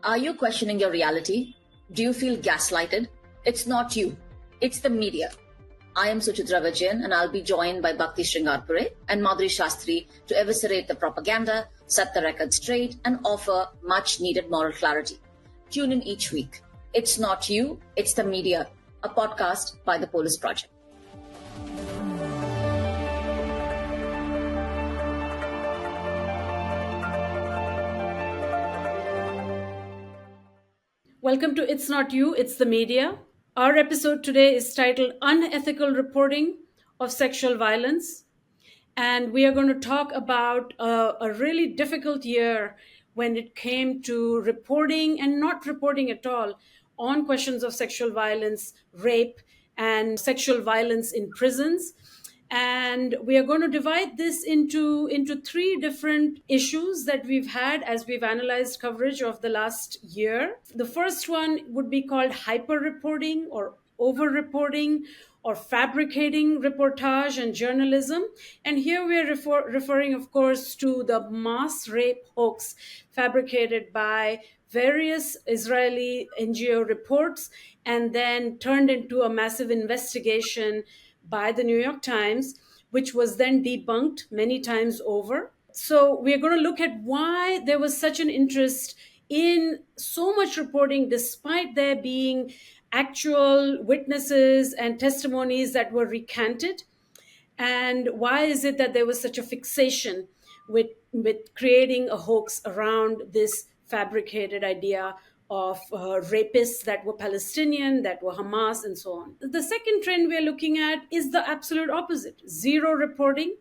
Are you questioning your reality? Do you feel gaslighted? It's not you. It's the media. I am Suchitra and I'll be joined by Bhakti and Madhuri to eviscerate the propaganda, set the record straight, and offer much needed moral clarity. Tune in each week. It's not you, it's the media, a podcast by the Polis Project. Welcome to It's Not You, It's the Media. Our episode today is titled Unethical Reporting of Sexual Violence. And we are going to talk about a really difficult year when it came to reporting and not reporting at all on questions of sexual violence, rape, and sexual violence in prisons. And we are going to divide this into three different issues that we've had as we've analyzed coverage of the last year. The first one would be called hyper-reporting or over-reporting or fabricating reportage and journalism. And here we are referring, of course, to the mass rape hoax fabricated by various Israeli NGO reports and then turned into a massive investigation by the New York Times, which was then debunked many times over. So we're going to look at why there was such an interest in so much reporting, despite there being actual witnesses and testimonies that were recanted. And why is it that there was such a fixation with creating a hoax around this fabricated idea of rapists that were Palestinian, that were Hamas, and so on. The second trend we're looking at is the absolute opposite: zero reporting,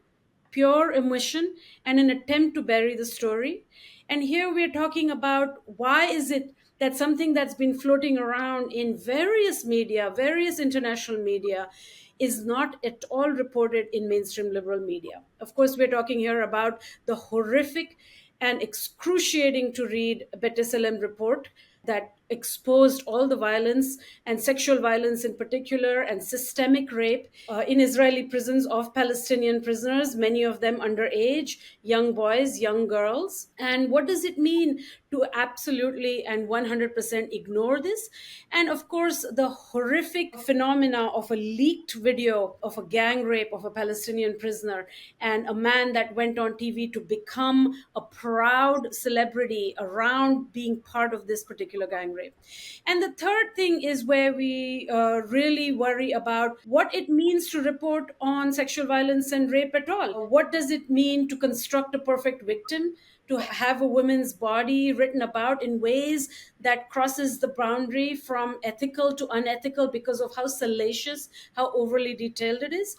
pure omission, and an attempt to bury the story. And here we're talking about why is it that something that's been floating around in various media, various international media, is not at all reported in mainstream liberal media. Of course, we're talking here about the horrific and excruciating to read B'Tselem report that exposed all the violence and sexual violence in particular and systemic rape in Israeli prisons of Palestinian prisoners, many of them underage, young boys, young girls. And what does it mean to absolutely and 100% ignore this? And of course, the horrific phenomena of a leaked video of a gang rape of a Palestinian prisoner and a man that went on TV to become a proud celebrity around being part of this particular gang rape. And the third thing is where we really worry about what it means to report on sexual violence and rape at all. What does it mean to construct a perfect victim, to have a woman's body written about in ways that crosses the boundary from ethical to unethical because of how salacious, how overly detailed it is?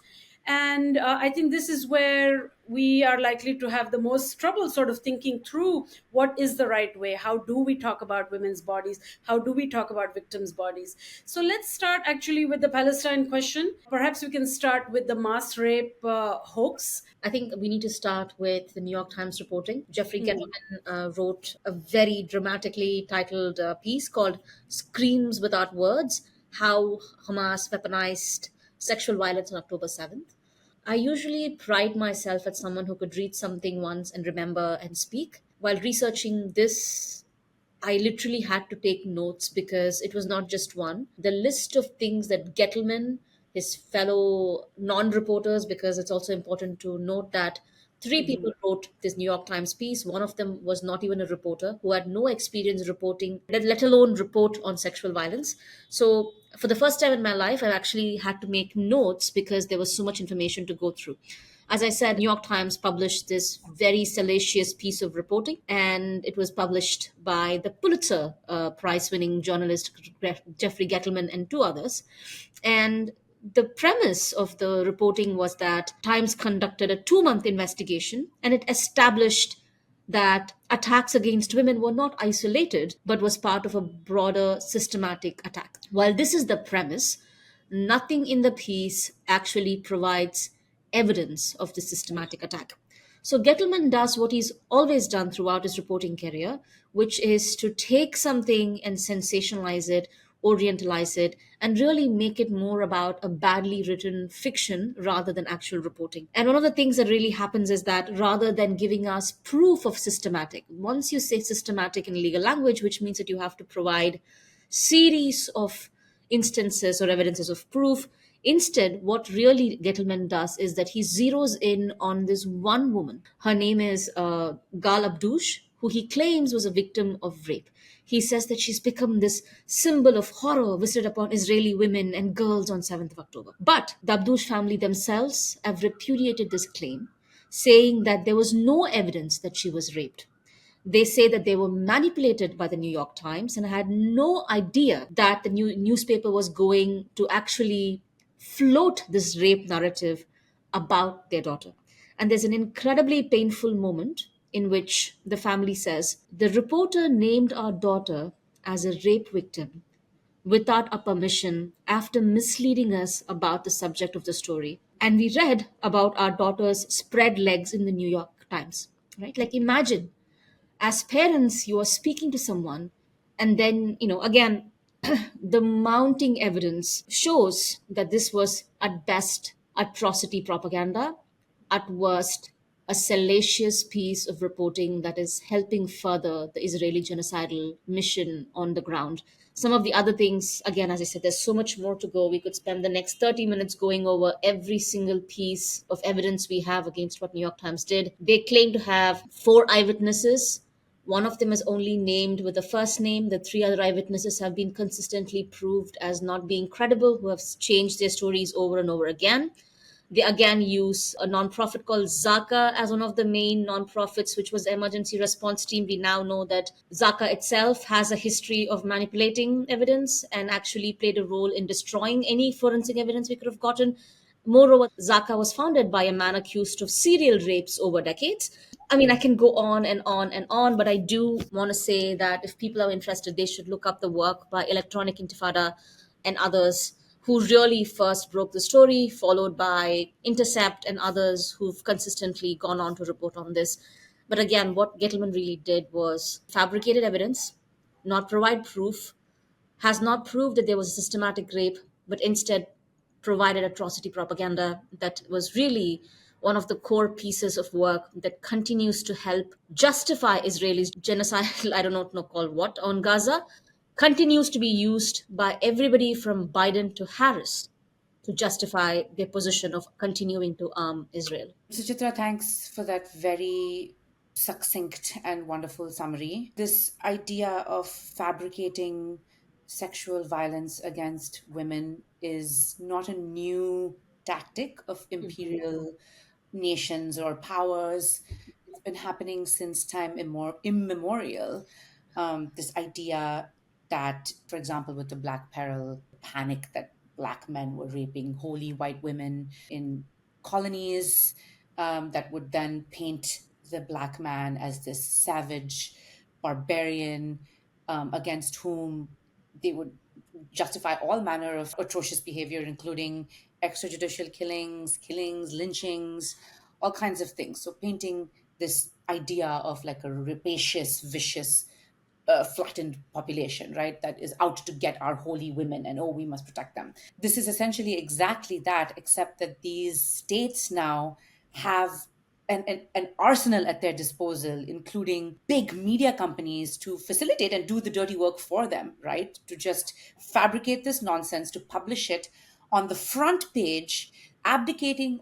And I think this is where we are likely to have the most trouble sort of thinking through what is the right way. How do we talk about women's bodies? How do we talk about victims' bodies? So let's start actually with the Palestine question. Perhaps we can start with the mass rape hoax. I think we need to start with the New York Times reporting. Jeffrey Gettleman wrote a very dramatically titled piece called Screams Without Words: How Hamas Weaponized Sexual Violence on October 7th. I usually pride myself as someone who could read something once and remember and speak. While researching this, I literally had to take notes because it was not just one. The list of things that Gettleman, his fellow non-reporters, because it's also important to note that three people wrote this New York Times piece. One of them was not even a reporter, who had no experience reporting, let alone report on sexual violence. So for the first time in my life, I actually had to make notes because there was so much information to go through. As I said, New York Times published this very salacious piece of reporting, and it was published by the Pulitzer Prize-winning journalist Jeffrey Gettleman and two others. And the premise of the reporting was that Times conducted a 2-month investigation, and it established that attacks against women were not isolated, but was part of a broader systematic attack. While this is the premise, nothing in the piece actually provides evidence of the systematic attack. So Gettleman does what he's always done throughout his reporting career, which is to take something and sensationalize it orientalize it, and really make it more about a badly written fiction rather than actual reporting. And one of the things that really happens is that rather than giving us proof of systematic, once you say systematic in legal language, which means that you have to provide series of instances or evidences of proof. Instead, what really Gettleman does is that he zeroes in on this one woman. Her name is Gal Abdush, who he claims was a victim of rape. He says that she's become this symbol of horror visited upon Israeli women and girls on 7th of October. But the Abdush family themselves have repudiated this claim, saying that there was no evidence that she was raped. They say that they were manipulated by the New York Times and had no idea that the newspaper was going to actually float this rape narrative about their daughter. And there's an incredibly painful moment in which the family says, the reporter named our daughter as a rape victim without our permission after misleading us about the subject of the story. And we read about our daughter's spread legs in the New York Times, right? Like, imagine as parents you are speaking to someone, and then again the mounting evidence shows that this was at best atrocity propaganda, at worst a salacious piece of reporting that is helping further the Israeli genocidal mission on the ground. Some of the other things, again, as I said, there's so much more to go. We could spend the next 30 minutes going over every single piece of evidence we have against what New York Times did. They claim to have 4 eyewitnesses. One of them is only named with the first name. The 3 other eyewitnesses have been consistently proved as not being credible, who have changed their stories over and over again. They again use a nonprofit called Zaka as one of the main nonprofits, which was the emergency response team. We now know that Zaka itself has a history of manipulating evidence and actually played a role in destroying any forensic evidence we could have gotten. Moreover, Zaka was founded by a man accused of serial rapes over decades. I mean, I can go on and on and on, but I do want to say that if people are interested, they should look up the work by Electronic Intifada and others who really first broke the story, followed by Intercept and others who've consistently gone on to report on this. But again, what Gettleman really did was fabricated evidence, not provide proof, has not proved that there was a systematic rape, but instead provided atrocity propaganda that was really one of the core pieces of work that continues to help justify Israelis' genocide, I don't know call what, on Gaza, continues to be used by everybody from Biden to Harris to justify their position of continuing to arm Israel. Suchitra, thanks for that very succinct and wonderful summary. This idea of fabricating sexual violence against women is not a new tactic of imperial nations or powers. It's been happening since time immemorial. This idea that, for example, with the Black Peril panic, that Black men were raping holy white women in colonies, that would then paint the Black man as this savage barbarian, against whom they would justify all manner of atrocious behavior, including extrajudicial killings, lynchings, all kinds of things. So painting this idea of like a rapacious, vicious, flattened population, right? That is out to get our holy women and, oh, we must protect them. This is essentially exactly that, except that these states now have an arsenal at their disposal, including big media companies to facilitate and do the dirty work for them, right? To just fabricate this nonsense, to publish it on the front page, abdicating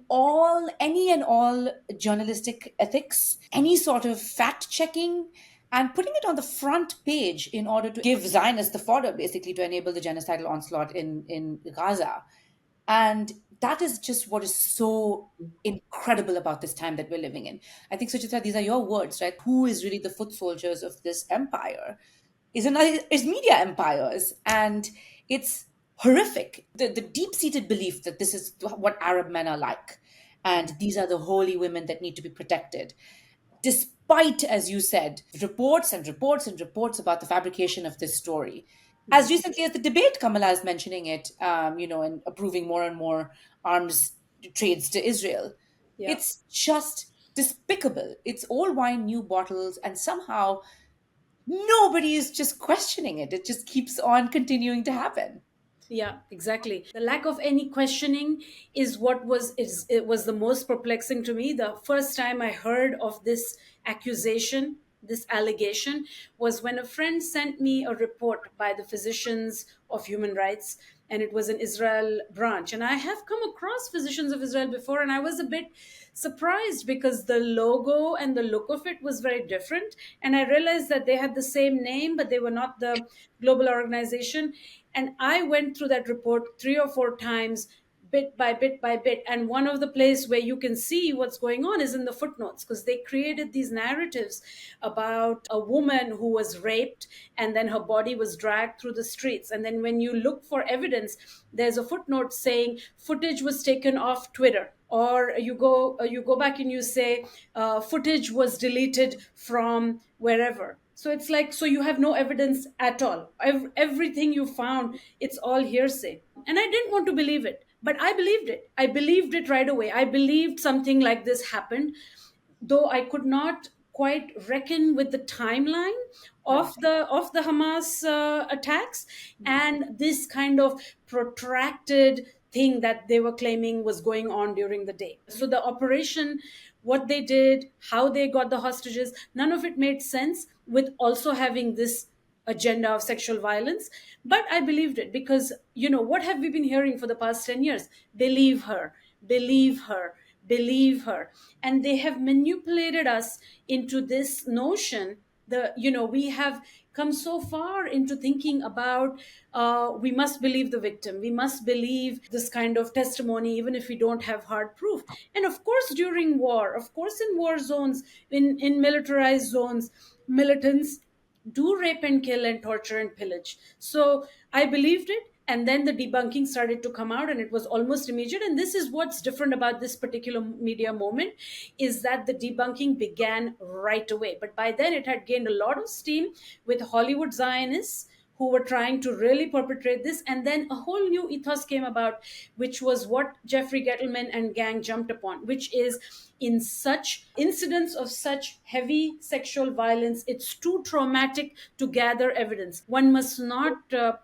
any and all journalistic ethics, any sort of fact checking, and putting it on the front page in order to give Zionists the fodder, basically, to enable the genocidal onslaught in Gaza. And that is just what is so incredible about this time that we're living in. I think, Suchitra, these are your words, right? Who is really the foot soldiers of this empire is media empires. And it's horrific. The deep-seated belief that this is what Arab men are like. And these are the holy women that need to be protected. Despite, as you said, reports and reports and reports about the fabrication of this story. As recently as the debate, Kamala is mentioning it, and approving more and more arms trades to Israel. Yeah. It's just despicable. It's old wine, new bottles, and somehow nobody is just questioning it. It just keeps on continuing to happen. Yeah, exactly. The lack of any questioning is what it was the most perplexing to me. The first time I heard of this accusation, this allegation, was when a friend sent me a report by the Physicians of Human Rights, and it was an Israel branch. And I have come across Physicians of Israel before, and I was a bit surprised because the logo and the look of it was very different. And I realized that they had the same name, but they were not the global organization. And I went through that report 3 or 4 times, bit by bit by bit. And one of the place where you can see what's going on is in the footnotes, because they created these narratives about a woman who was raped and then her body was dragged through the streets. And then when you look for evidence, there's a footnote saying footage was taken off Twitter, or you go back and you say footage was deleted from wherever. So it's like, so you have no evidence at all. Everything you found, it's all hearsay. And I didn't want to believe it, but I believed it. I believed it right away. I believed something like this happened, though I could not quite reckon with the timeline Right. of the Hamas attacks and this kind of protracted thing that they were claiming was going on during the day. So the operation, what they did, how they got the hostages, none of it made sense with also having this agenda of sexual violence. But I believed it because, what have we been hearing for the past 10 years? Believe her, believe her, believe her. And they have manipulated us into this notion. We have come so far into thinking about we must believe the victim, we must believe this kind of testimony even if we don't have hard proof. And of course during war, of course in war zones, in militarized zones, militants do rape and kill and torture and pillage. So I believed it. And then the debunking started to come out and it was almost immediate. And this is what's different about this particular media moment, is that the debunking began right away. But by then it had gained a lot of steam with Hollywood Zionists who were trying to really perpetrate this. And then a whole new ethos came about, which was what Jeffrey Gettleman and gang jumped upon, which is in such incidents of such heavy sexual violence, it's too traumatic to gather evidence. One must not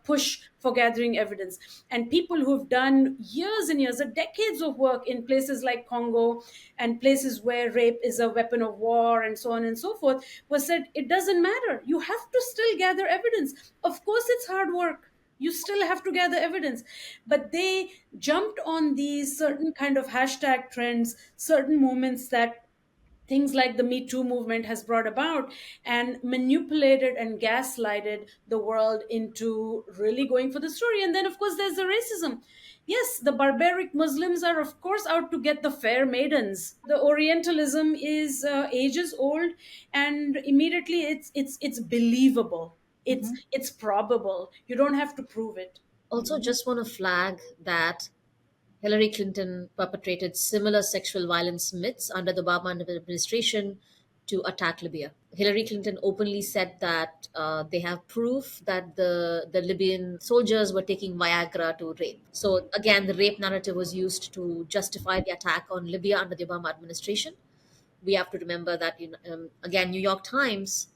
push for gathering evidence. And people who've done years and years, decades of work in places like Congo and places where rape is a weapon of war and so on and so forth, was said it doesn't matter. You have to still gather evidence. Of course, it's hard work. You still have to gather evidence. But they jumped on these certain kind of hashtag trends, certain movements that things like the Me Too movement has brought about, and manipulated and gaslighted the world into really going for the story. And then, of course, there's the racism. Yes, the barbaric Muslims are, of course, out to get the fair maidens. The Orientalism is ages old, and immediately it's believable. It's probable. You don't have to prove it. Also, just want to flag that Hillary Clinton perpetrated similar sexual violence myths under the Obama administration to attack Libya. Hillary Clinton openly said that they have proof that the Libyan soldiers were taking Viagra to rape. So, again, the rape narrative was used to justify the attack on Libya under the Obama administration. We have to remember that, again, New York Times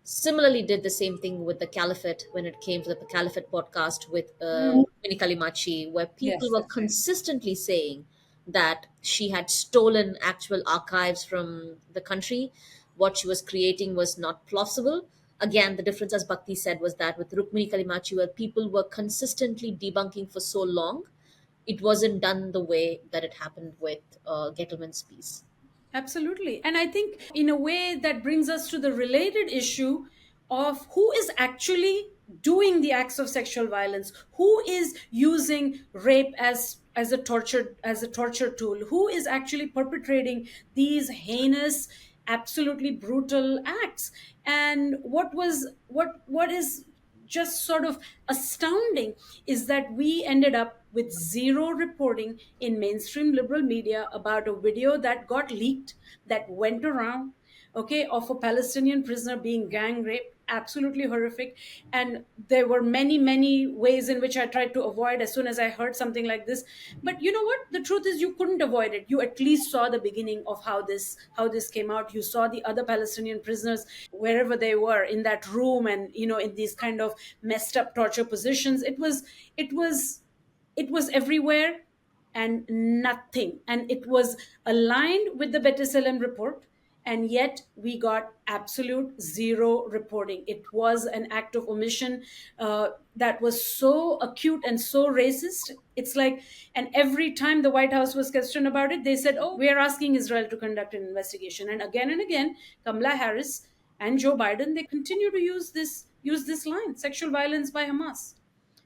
similarly did the same thing with the caliphate when it came to the caliphate podcast with Minnie Kalimachi, where people Yes, were that's right. consistently saying that she had stolen actual archives from the country. What she was creating was not plausible. Again, the difference, as Bhakti said, was that with Rukmini Kalimachi, where people were consistently debunking for so long, it wasn't done the way that it happened with Gettleman's piece. Absolutely. And I think, in a way, that brings us to the related issue of who is actually doing the acts of sexual violence, who is using rape as a torture tool, who is actually perpetrating these heinous, absolutely brutal acts. And what is just sort of astounding is that we ended up with zero reporting in mainstream liberal media about a video that got leaked, that went around, okay, of a Palestinian prisoner being gang raped. Absolutely horrific. And there were many, many ways in which I tried to avoid as soon as I heard something like this. But you know what? The truth is, you couldn't avoid it. You at least saw the beginning of how this came out. You saw the other Palestinian prisoners wherever they were in that room, and in these kind of messed up torture positions. It was everywhere, and nothing. And it was aligned with the B'Tselem report, and yet we got absolute zero reporting. It was an act of omission that was so acute and so racist. It's like, and every time the White House was questioned about it, they said, "Oh, we are asking Israel to conduct an investigation." And again, Kamala Harris and Joe Biden, they continue to use this line: sexual violence by Hamas.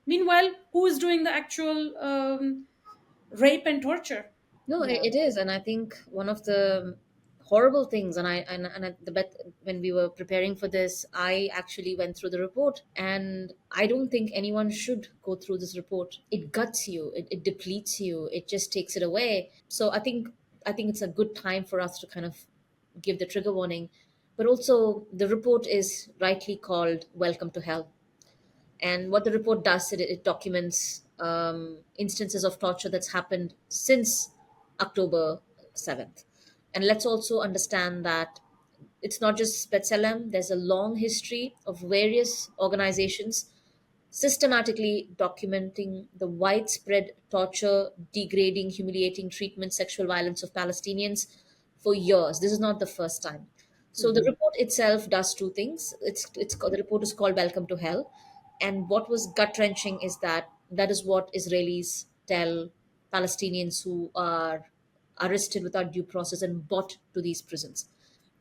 Meanwhile, who is doing the actual rape and torture? No, Yeah. it is, and I think one of the horrible things, the bet when we were preparing for this, I actually went through the report, and I don't think anyone should go through this report. It guts you, it depletes you, it just takes it away. So I think it's a good time for us to kind of give the trigger warning, but also the report is rightly called "Welcome to Hell." And what the report does, it documents instances of torture that's happened since October 7th. And let's also understand that it's not just B'Tselem, there's a long history of various organizations systematically documenting the widespread torture, degrading, humiliating treatment, sexual violence of Palestinians for years. This is not the first time. So the report itself does two things. The report is called "Welcome to Hell," and what was gut wrenching is that is what Israelis tell Palestinians who are arrested without due process and brought to these prisons.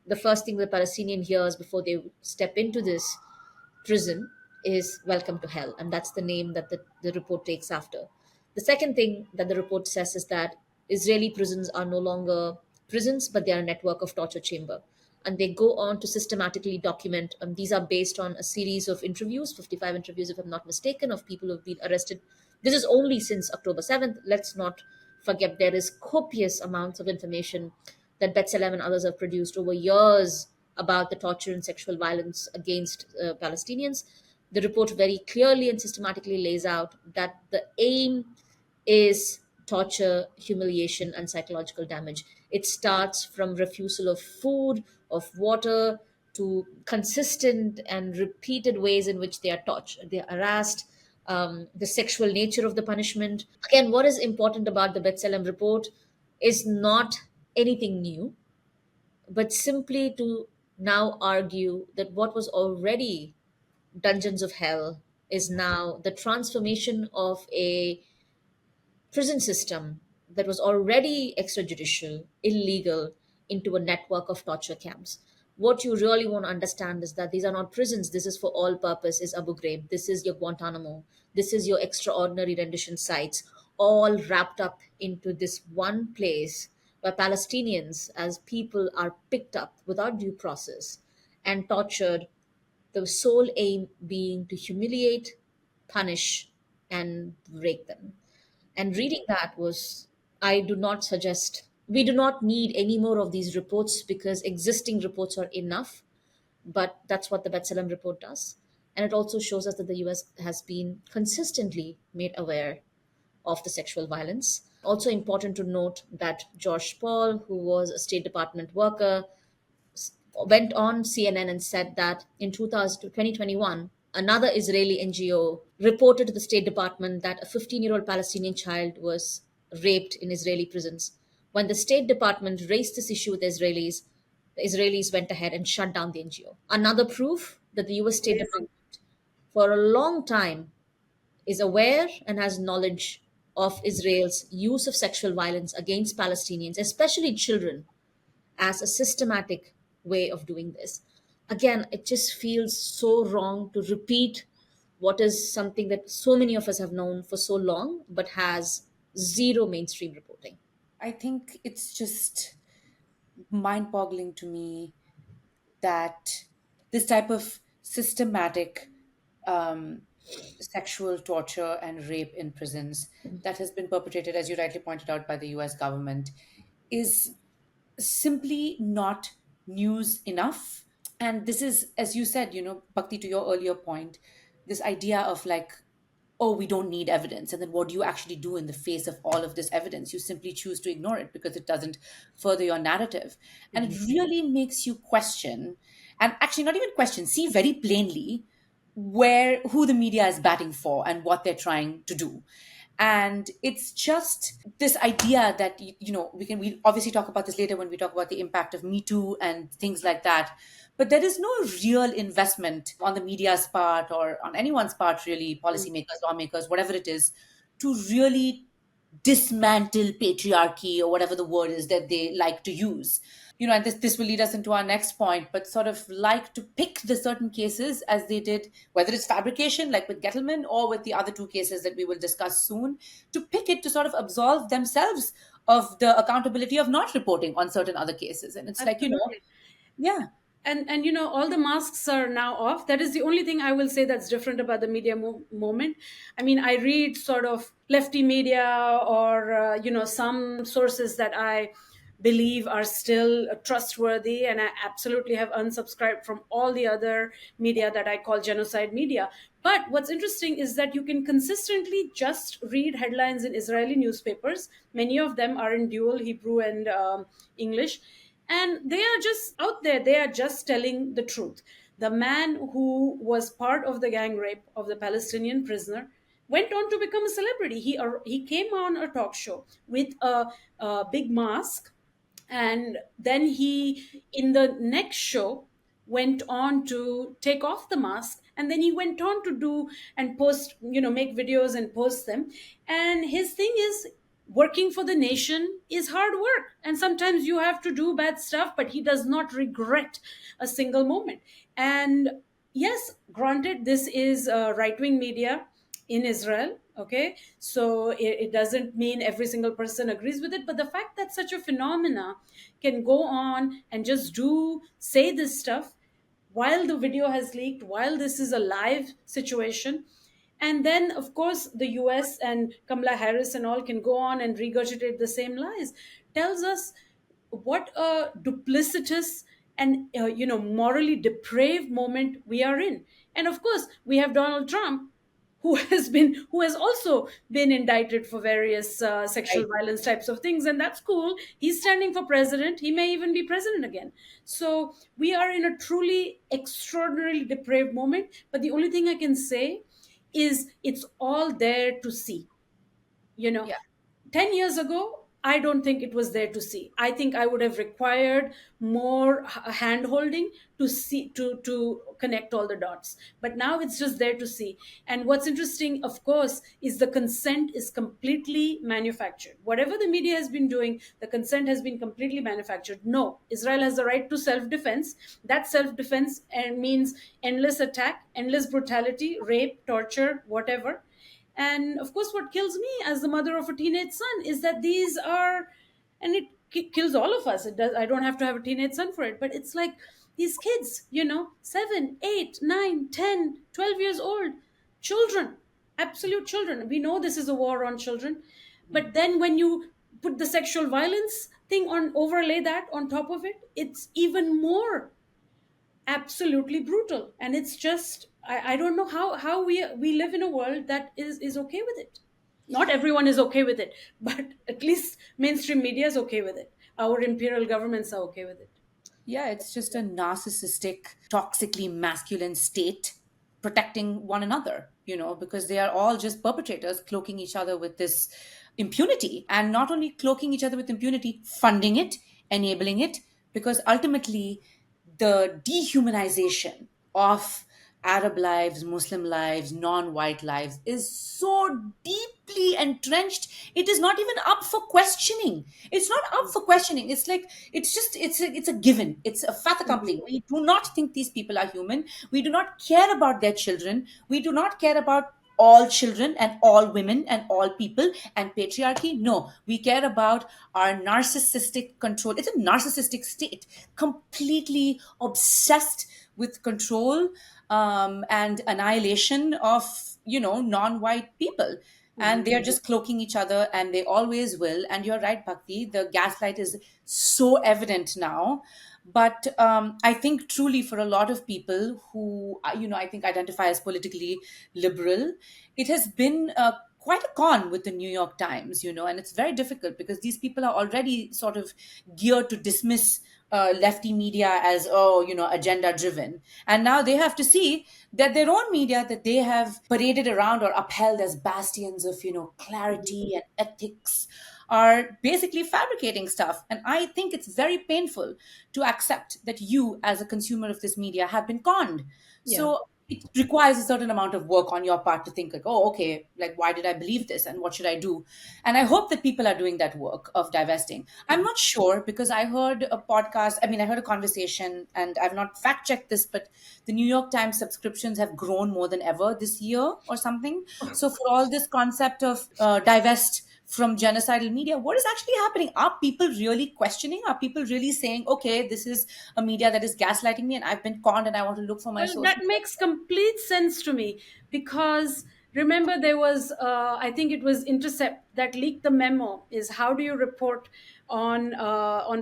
The first thing the Palestinian hears before they step into this prison is "Welcome to Hell," and that's the name that the report takes after. The second thing that the report says is that Israeli prisons are no longer prisons, but they are a network of torture chamber. And they go on to systematically document, these are based on a series of interviews, 55 interviews, if I'm not mistaken, of people who have been arrested. This is only since October 7th. Let's not forget there is copious amounts of information that B'Tselem and others have produced over years about the torture and sexual violence against Palestinians. The report very clearly and systematically lays out that the aim is torture, humiliation, and psychological damage. It starts from refusal of food, of water, to consistent and repeated ways in which they are tortured, they are harassed, the sexual nature of the punishment. Again, what is important about the B'Tselem report is not anything new, but simply to now argue that what was already dungeons of hell is now the transformation of a prison system that was already extrajudicial, illegal, into a network of torture camps. What you really want to understand is that these are not prisons. This is for all purpose is Abu Ghraib. This is your Guantanamo. This is your extraordinary rendition sites, all wrapped up into this one place where Palestinians, as people, are picked up without due process and tortured, the sole aim being to humiliate, punish, and break them. And reading that was, I do not suggest, we do not need any more of these reports because existing reports are enough. But that's what the B'Tselem report does. And it also shows us that the US has been consistently made aware of the sexual violence. Also important to note that George Paul, who was a State Department worker, went on CNN and said that in 2021, another Israeli NGO reported to the State Department that a 15-year-old Palestinian child was raped in Israeli prisons. When the State Department raised this issue with the Israelis went ahead and shut down the NGO. Another proof that the US State Department, for a long time, is aware and has knowledge of Israel's use of sexual violence against Palestinians, especially children, as a systematic way of doing this. Again, it just feels so wrong to repeat what is something that so many of us have known for so long, but has zero mainstream reporting. I think it's just mind boggling to me that this type of systematic um, sexual torture and rape in prisons that has been perpetrated, as you rightly pointed out, by the US government is simply not news enough. And this is, as you said, Bhakti, to your earlier point, this idea of like, oh, we don't need evidence. And then what do you actually do in the face of all of this evidence? You simply choose to ignore it because it doesn't further your narrative. And it really makes you question, and actually not even question, see very plainly who the media is batting for and what they're trying to do. And it's just this idea that we obviously talk about this later when we talk about the impact of Me Too and things like that, but there is no real investment on the media's part or on anyone's part, really, policymakers, lawmakers, whatever it is, to really dismantle patriarchy or whatever the word is that they like to use. And this will lead us into our next point, but sort of like to pick the certain cases as they did, whether it's fabrication like with Gettleman or with the other two cases that we will discuss soon, to pick it to sort of absolve themselves of the accountability of not reporting on certain other cases. And it's like, Absolutely. yeah. And all the masks are now off. That is the only thing I will say that's different about the media moment. I mean, I read sort of lefty media or some sources that I believe are still trustworthy, and I absolutely have unsubscribed from all the other media that I call genocide media. But what's interesting is that you can consistently just read headlines in Israeli newspapers. Many of them are in dual Hebrew and English, and they are just out there. They are just telling the truth. The man who was part of the gang rape of the Palestinian prisoner went on to become a celebrity. He came on a talk show with a big mask, and then he, in the next show, went on to take off the mask, and then he went on to do and post, make videos and post them. And his thing is, working for the nation is hard work, and sometimes you have to do bad stuff, but he does not regret a single moment. And yes, granted, this is right-wing media in Israel. Okay, so it doesn't mean every single person agrees with it, but the fact that such a phenomena can go on and just say this stuff while the video has leaked, while this is a live situation, and then of course the US and Kamala Harris and all can go on and regurgitate the same lies, tells us what a duplicitous and morally depraved moment we are in. And of course we have Donald Trump, who has also been indicted for various sexual Right. violence types of things, and that's cool. He's standing for president. He may even be president again. So we are in a truly extraordinarily depraved moment, but the only thing I can say is it's all there to see. you know Yeah. 10 years ago, I don't think it was there to see. I think I would have required more hand holding to see, to connect all the dots. But now it's just there to see. And what's interesting, of course, is the consent is completely manufactured. Whatever the media has been doing, the consent has been completely manufactured. No, Israel has the right to self-defense. That self-defense means endless attack, endless brutality, rape, torture, whatever. And of course, what kills me as the mother of a teenage son is that these are, and it kills all of us. It does. I don't have to have a teenage son for it, but it's like these kids, 7, 8, 9, 10, 12 years old, children, absolute children. We know this is a war on children, but then when you put the sexual violence thing on, overlay that on top of it, it's even more absolutely brutal. And it's just, I don't know how we live in a world that is okay with it. Not everyone is okay with it, but at least mainstream media is okay with it. Our imperial governments are okay with it. Yeah, it's just a narcissistic, toxically masculine state protecting one another, because they are all just perpetrators cloaking each other with this impunity. And not only cloaking each other with impunity, funding it, enabling it, because ultimately the dehumanization of Arab lives, Muslim lives, non white lives is so deeply entrenched. It is not even up for questioning. It's not up for questioning. It's like, it's a given. It's a fait accompli. We do not think these people are human. We do not care about their children. We do not care about all children and all women and all people and patriarchy. No, we care about our narcissistic control. It's a narcissistic state, completely obsessed with control and annihilation of non-white people. And they are just cloaking each other, and they always will. And you're right, Bhakti, the gaslight is so evident now. But I think truly for a lot of people who, I think identify as politically liberal, it has been quite a con with the New York Times, and it's very difficult because these people are already sort of geared to dismiss lefty media as, agenda driven. And now they have to see that their own media that they have paraded around or upheld as bastions of, clarity and ethics are basically fabricating stuff. And I think it's very painful to accept that you, as a consumer of this media, have been conned. Yeah. So it requires a certain amount of work on your part to think like, oh, okay, like why did I believe this and what should I do? And I hope that people are doing that work of divesting. I'm not sure because I heard a podcast, I heard a conversation, and I've not fact checked this, but the New York Times subscriptions have grown more than ever this year or something. So for all this concept of divest from genocidal media, what is actually happening? Are people really questioning? Are people really saying, okay, this is a media that is gaslighting me and I've been conned and I want to look for my Well, that sources? makes complete sense to me because remember there was, I think it was Intercept that leaked the memo. Is how do you report on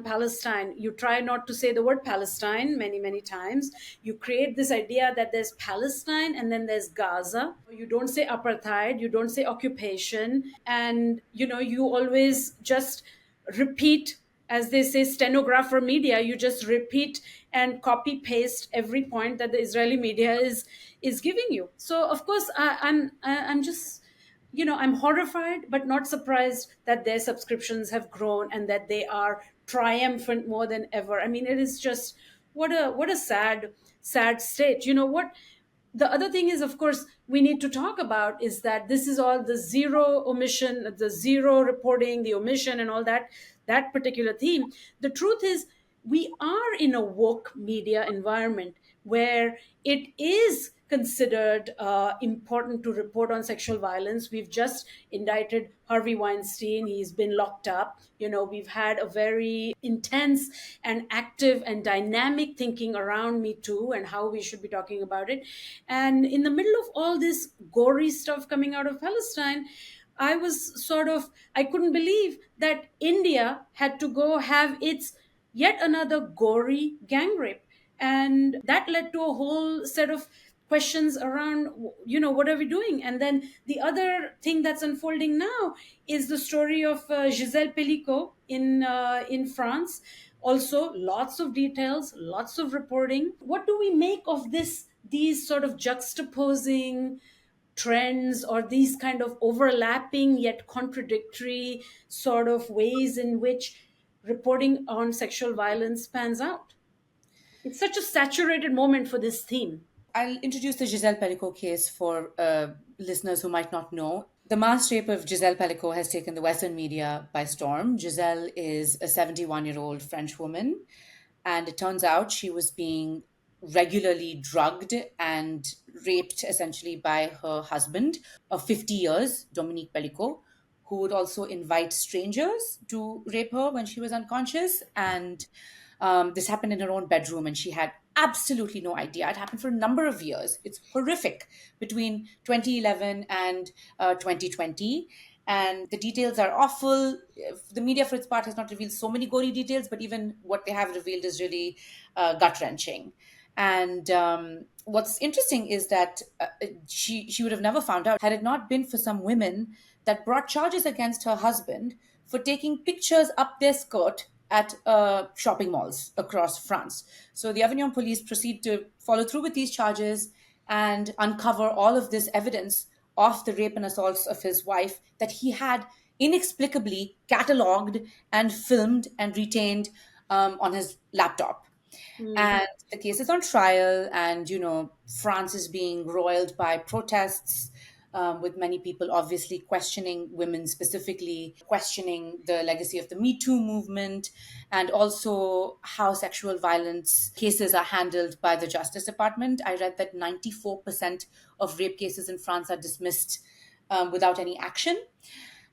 Palestine? You try not to say the word Palestine many times. You create this idea that there's Palestine and then there's Gaza. You don't say apartheid. You don't say occupation, and you always just repeat, as they say, stenographer media. You just repeat and copy paste every point that the Israeli media is giving you. So of course I'm just, I'm horrified but not surprised that their subscriptions have grown and that they are triumphant more than ever. I mean, it is just what a sad state. You know what, the other thing is, of course, we need to talk about is that this is all the zero omission, the zero reporting, the omission, and all that particular theme. The truth is, we are in a woke media environment where it is considered important to report on sexual violence. We've just indicted Harvey Weinstein. He's been locked up. We've had a very intense and active and dynamic thinking around Me Too and how we should be talking about it. And in the middle of all this gory stuff coming out of Palestine, I couldn't believe that India had to go have its yet another gory gang rape. And that led to a whole set of questions around, what are we doing? And then the other thing that's unfolding now is the story of Giselle Pellicot in France. Also, lots of details, lots of reporting. What do we make of these sort of juxtaposing trends, or these kind of overlapping yet contradictory sort of ways in which reporting on sexual violence pans out? It's such a saturated moment for this theme. I'll introduce the Giselle Pellicot case for listeners who might not know. The mass rape of Giselle Pellicot has taken the Western media by storm. Giselle is a 71-year-old French woman, and it turns out she was being regularly drugged and raped essentially by her husband of 50 years, Dominique Pellicot, who would also invite strangers to rape her when she was unconscious. And this happened in her own bedroom, and she had absolutely no idea. It happened for a number of years. It's horrific, between 2011 and 2020. And the details are awful. The media, for its part, has not revealed so many gory details, but even what they have revealed is really gut wrenching. And what's interesting is that she would have never found out had it not been for some women that brought charges against her husband for taking pictures up their skirt at shopping malls across France. So the Avignon police proceed to follow through with these charges and uncover all of this evidence of the rape and assaults of his wife that he had inexplicably catalogued and filmed and retained on his laptop. And the case is on trial, and France is being roiled by protests, with many people obviously questioning women, specifically questioning the legacy of the Me Too movement, and also how sexual violence cases are handled by the Justice Department. I read that 94% of rape cases in France are dismissed without any action.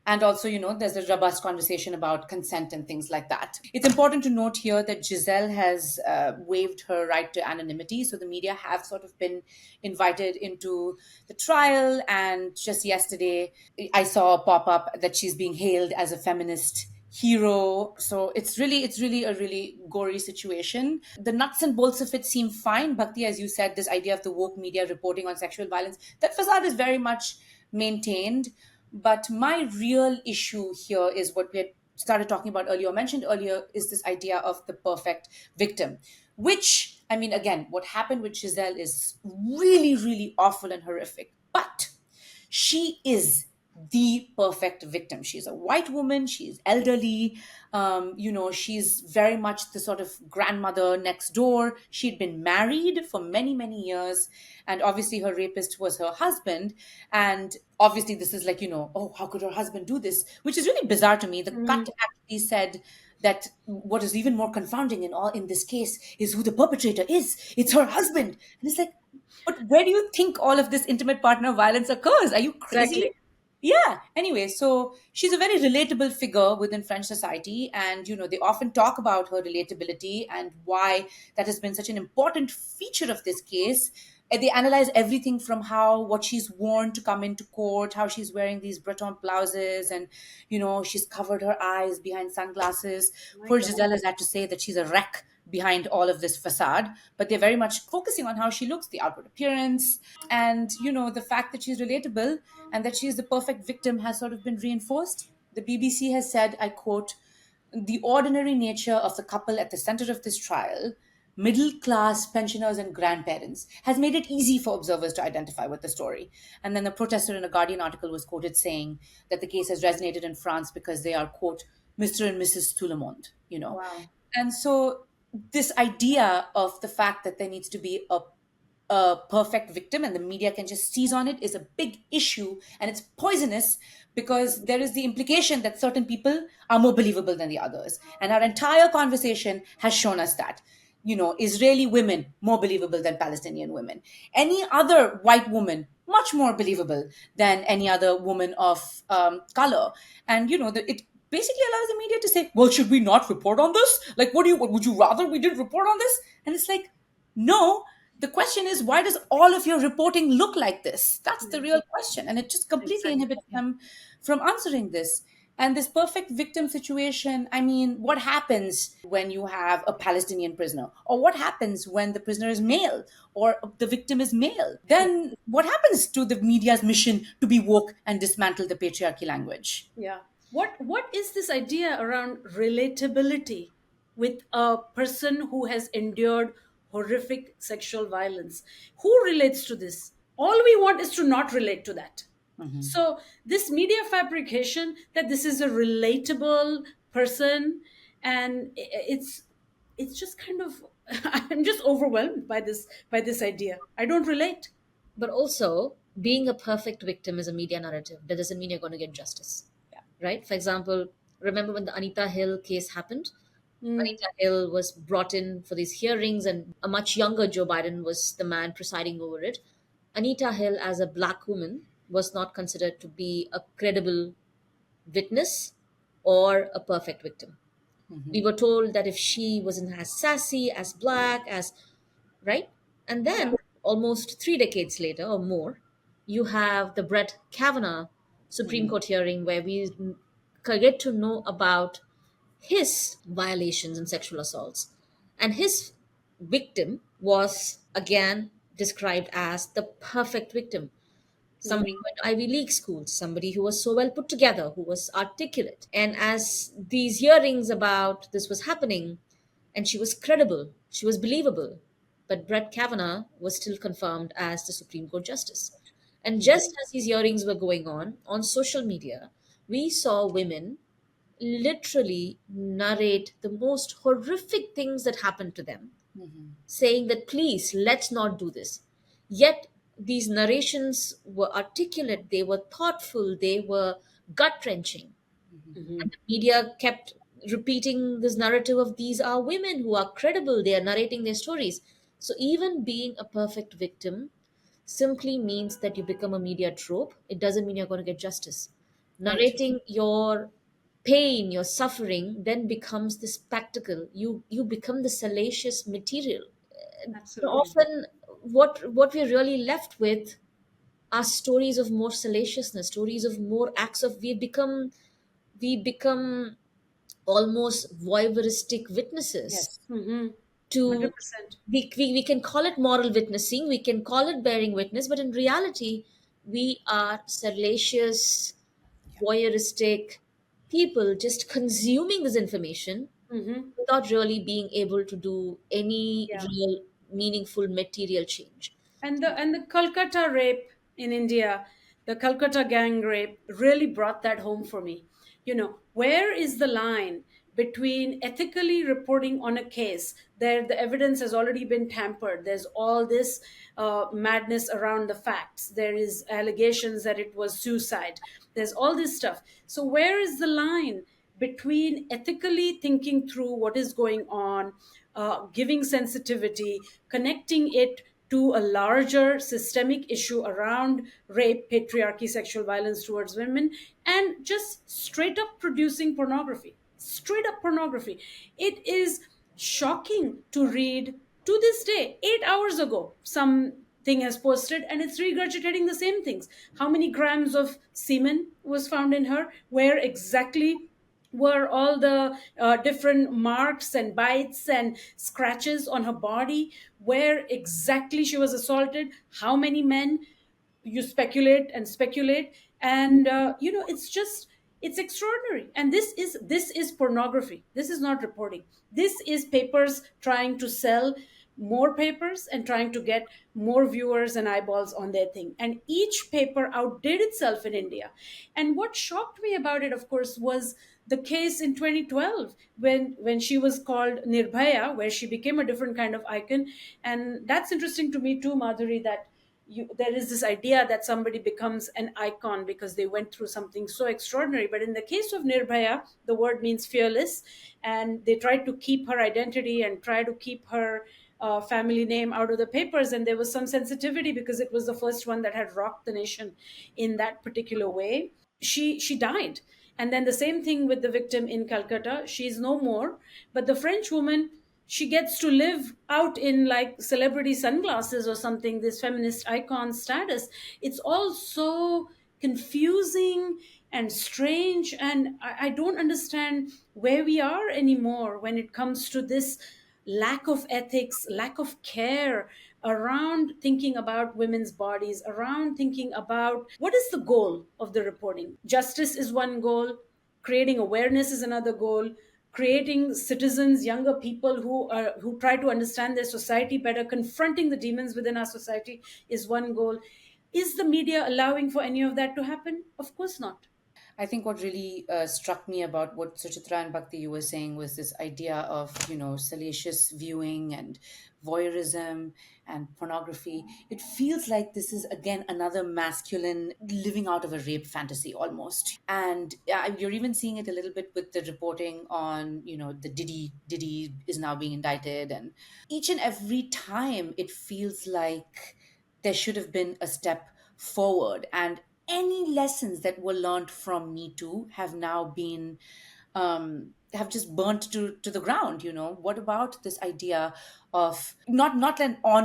And also, there's a robust conversation about consent and things like that. It's important to note here that Giselle has waived her right to anonymity. So the media have sort of been invited into the trial. And just yesterday, I saw a pop-up that she's being hailed as a feminist hero. So it's really a really gory situation. The nuts and bolts of it seem fine. Bhakti, as you said, this idea of the woke media reporting on sexual violence, that facade is very much maintained. But my real issue here is what we had started talking about earlier, mentioned earlier, is this idea of the perfect victim. Which, I mean, again, what happened with Giselle is really, really awful and horrific. But she is the perfect victim. She's a white woman, she's elderly, she's very much the sort of grandmother next door. She'd been married for many, many years, and obviously her rapist was her husband. And obviously, this is like, oh, how could her husband do this? Which is really bizarre to me. The cut actually said that what is even more confounding in this case is who the perpetrator is. It's her husband. And it's like, but where do you think all of this intimate partner violence occurs? Are you crazy? Exactly. Yeah. Anyway, so she's a very relatable figure within French society. And, they often talk about her relatability and why that has been such an important feature of this case. And they analyze everything from what she's worn to come into court, how she's wearing these Breton blouses, and, she's covered her eyes behind sunglasses. Poor Giselle has had to say that she's a wreck behind all of this facade, but they're very much focusing on how she looks, the outward appearance, and the fact that she's relatable and that she's the perfect victim has sort of been reinforced. The BBC has said, I quote, "The ordinary nature of the couple at the center of this trial, middle class pensioners and grandparents, has made it easy for observers to identify with the story." And then the protester in a Guardian article was quoted saying that the case has resonated in France because they are, quote, Mr. and Mrs. Tout le monde. Wow. And so this idea of the fact that there needs to be a perfect victim and the media can just seize on it is a big issue, and it's poisonous because there is the implication that certain people are more believable than the others. And our entire conversation has shown us that. Israeli women more believable than Palestinian women. Any other white woman much more believable than any other woman of color. And it basically allows the media to say, well, should we not report on this? Like, what would you rather we did report on this? And it's like, no. The question is, why does all of your reporting look like this? That's the real question. And it just completely inhibits them from answering this. And this perfect victim situation, I mean, what happens when you have a Palestinian prisoner? Or what happens when the prisoner is male or the victim is male? Then what happens to the media's mission to be woke and dismantle the patriarchy language? Yeah. What is this idea around relatability with a person who has endured horrific sexual violence? Who relates to this? All we want is to not relate to that. So this media fabrication that this is a relatable person, and it's just kind of I'm just overwhelmed by this idea. I don't relate. But also, being a perfect victim is a media narrative. That doesn't mean you're going to get justice. Right? For example, remember when the Anita Hill case happened? Anita Hill was brought in for these hearings, and a much younger Joe Biden was the man presiding over it. Anita Hill, as a black woman, was not considered to be a credible witness or a perfect victim. We were told that if she wasn't as sassy, as black, as right? And then almost 3 decades later or more, you have the Brett Kavanaugh Supreme Court hearing where we get to know about his violations and sexual assaults. And his victim was again described as the perfect victim. Somebody who went to Ivy League schools, somebody who was so well put together, who was articulate. And as these hearings about this was happening, and she was credible, she was believable, but Brett Kavanaugh was still confirmed as the Supreme Court Justice. And just as these hearings were going on social media, we saw women literally narrate the most horrific things that happened to them, saying that, please, let's not do this. Yet these narrations were articulate, they were thoughtful, they were gut wrenching. And the media kept repeating this narrative of these are women who are credible, they are narrating their stories. So even being a perfect victim simply means that you become a media trope. It doesn't mean you're going to get justice. Narrating your pain, your suffering, then becomes the spectacle. You become the salacious material. So often, what we're really left with are stories of more salaciousness, stories of more acts of we become almost voyeuristic witnesses Yes. Mm-hmm. to 100%. we can call it moral witnessing, we can call it bearing witness, but in reality we are salacious, voyeuristic people just consuming this information Mm-hmm. without really being able to do any Yeah. real meaningful material change. And the Kolkata rape in India, the Calcutta gang rape really brought that home for me. Where is the line between ethically reporting on a case there the evidence has already been tampered, there's all this madness around the facts, there is allegations that it was suicide, there's all this stuff. So where is the line between ethically thinking through what is going on, giving sensitivity, connecting it to a larger systemic issue around rape, patriarchy, sexual violence towards women, and just straight up producing pornography? Straight up pornography. It is shocking to read to this day. 8 hours ago, something has posted and it's regurgitating the same things. How many grams of semen was found in her? Where exactly were all the different marks and bites and scratches on her body? Where exactly she was assaulted? How many men? You speculate and speculate, and it's extraordinary. And this is pornography. This is not reporting. This is papers trying to sell more papers and trying to get more viewers and eyeballs on their thing, and each paper outdid itself in India. And what shocked me about it, of course, was the case in 2012 when she was called Nirbhaya, where she became a different kind of icon. And that's interesting to me too, Madhuri, that there is this idea that somebody becomes an icon because they went through something so extraordinary. But in the case of Nirbhaya, the word means fearless, and they tried to keep her identity and try to keep her family name out of the papers. And there was some sensitivity because it was the first one that had rocked the nation in that particular way. She died. And then the same thing with the victim in Calcutta. She's no more, but the French woman, she gets to live out in like celebrity sunglasses or something, this feminist icon status. It's all so confusing and strange, and I don't understand where we are anymore when it comes to this lack of ethics, lack of care around thinking about women's bodies, around thinking about what is the goal of the reporting. Justice is one goal, creating awareness is another goal, creating citizens, younger people who try to understand their society better, confronting the demons within our society is one goal. Is the media allowing for any of that to happen? Of course not. I think what really struck me about what Suchitra and Bhakti you were saying was this idea of, salacious viewing and voyeurism and pornography. It feels like this is again another masculine living out of a rape fantasy almost. And you're even seeing it a little bit with the reporting on, the Diddy is now being indicted. And each and every time it feels like there should have been a step forward, and any lessons that were learned from Me Too have now been have just burnt to the ground. What about this idea of not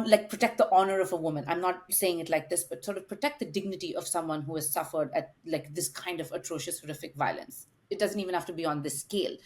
like protect the honor of a woman? I'm not saying it like this, but sort of protect the dignity of someone who has suffered at like this kind of atrocious, horrific violence. It doesn't even have to be on this scale.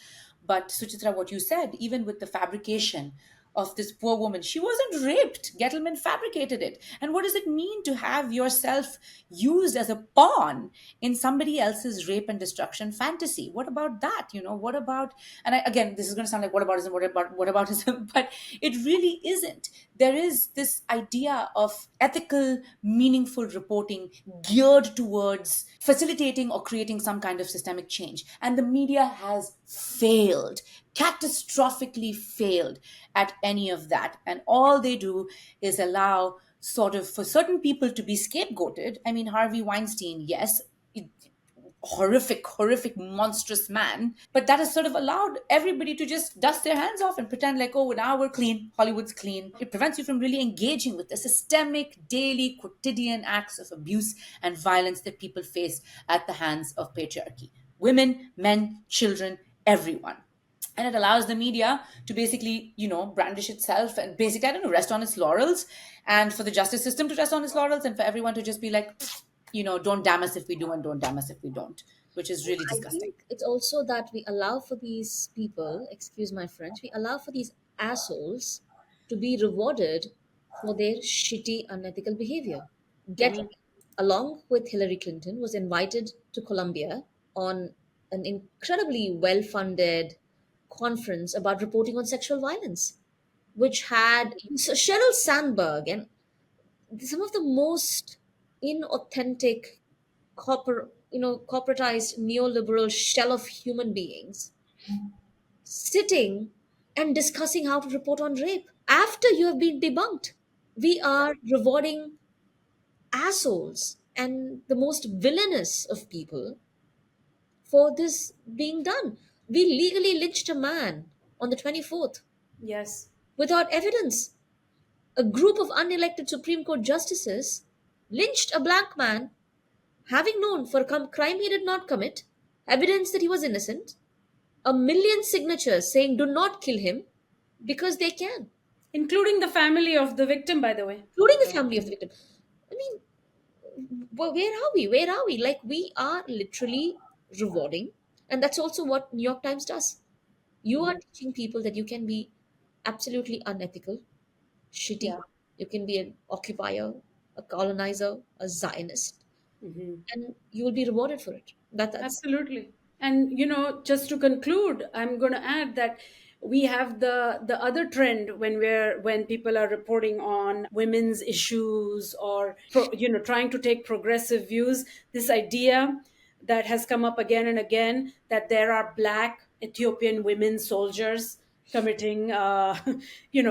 But Suchitra, what you said, even with the fabrication of this poor woman, she wasn't raped. Gettleman fabricated it. And what does it mean to have yourself used as a pawn in somebody else's rape and destruction fantasy? What about that? What about, and again, this is going to sound like whataboutism, but it really isn't. There is this idea of ethical, meaningful reporting geared towards facilitating or creating some kind of systemic change. And the media has failed, catastrophically failed at any of that. And all they do is allow sort of for certain people to be scapegoated. I mean, Harvey Weinstein, yes, horrific, monstrous man. But that has sort of allowed everybody to just dust their hands off and pretend like, oh, now we're clean. Hollywood's clean. It prevents you from really engaging with the systemic, daily, quotidian acts of abuse and violence that people face at the hands of patriarchy. Women, men, children, everyone. And it allows the media to basically, brandish itself and basically, I don't know, rest on its laurels, and for the justice system to rest on its laurels, and for everyone to just be like, don't damn us if we do and don't damn us if we don't. which is really I disgusting. think it's also that we allow for these people, excuse my French, we allow for these assholes to be rewarded for their shitty, unethical behavior. Getty, along with Hillary Clinton, was invited to Colombia on an incredibly well funded conference about reporting on sexual violence, which had so Sheryl Sandberg and some of the most inauthentic corporatized neoliberal shell of human beings sitting and discussing how to report on rape after you have been debunked. We are rewarding assholes and the most villainous of people for this being done. We legally lynched a man on the 24th Yes. without evidence. A group of unelected Supreme Court justices lynched a black man having known for a crime he did not commit, evidence that he was innocent, a million signatures saying do not kill him because they can, Including the family of the victim, by the way. including the family of the victim. I mean, where are we? Where are we? Like, we are literally rewarding. And that's also what New York Times does. You are teaching people that you can be absolutely unethical, shitty. Yeah. You can be an occupier, a colonizer, a Zionist, and you will be rewarded for it. That's Absolutely. And just to conclude, I'm going to add that we have the other trend when people are reporting on women's issues or trying to take progressive views. This idea that has come up again and again that there are black Ethiopian women soldiers committing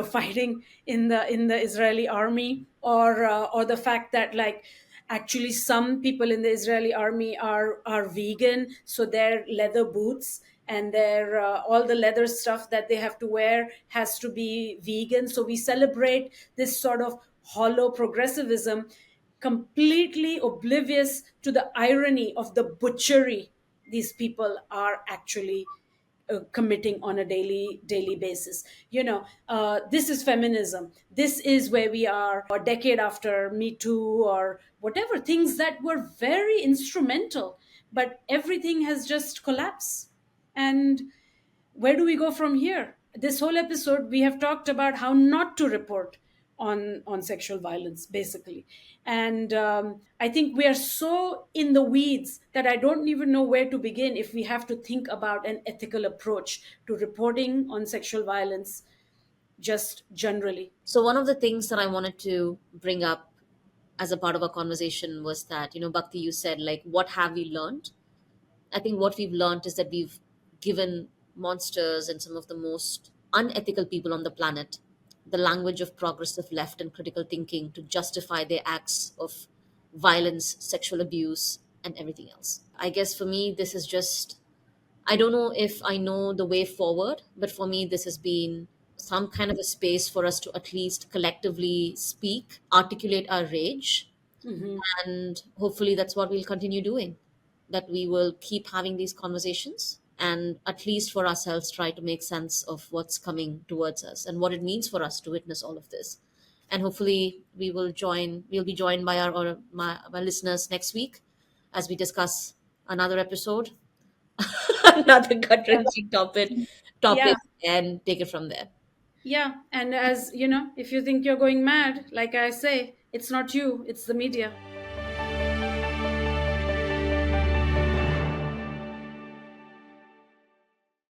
fighting in the Israeli army, or the fact that, like, actually some people in the Israeli army are vegan, so their leather boots and their all the leather stuff that they have to wear has to be vegan. So we celebrate this sort of hollow progressivism, completely oblivious to the irony of the butchery these people are actually committing on a daily basis. This is feminism. This is where we are a decade after Me Too, or whatever, things that were very instrumental, but everything has just collapsed. And where do we go from here? This whole episode we have talked about how not to report on sexual violence, basically. And I think we are so in the weeds that I don't even know where to begin if we have to think about an ethical approach to reporting on sexual violence, just generally. so. One of the things that I wanted to bring up as a part of our conversation was that, Bhakti, you said, like, what have we learned? I think what we've learned is that we've given monsters and some of the most unethical people on the planet the language of progressive left and critical thinking to justify their acts of violence, sexual abuse, and everything else. I guess for me, this is just, I don't know if I know the way forward, but for me, this has been some kind of a space for us to at least collectively speak, articulate our rage, and hopefully that's what we'll continue doing, that we will keep having these conversations and at least for ourselves try to make sense of what's coming towards us and what it means for us to witness all of this. And hopefully we'll be joined by my listeners next week as we discuss another episode, another gut wrenching Yeah. topic, and take it from there. Yeah. And as you know, if you think you're going mad, like I say, it's not you, it's the media.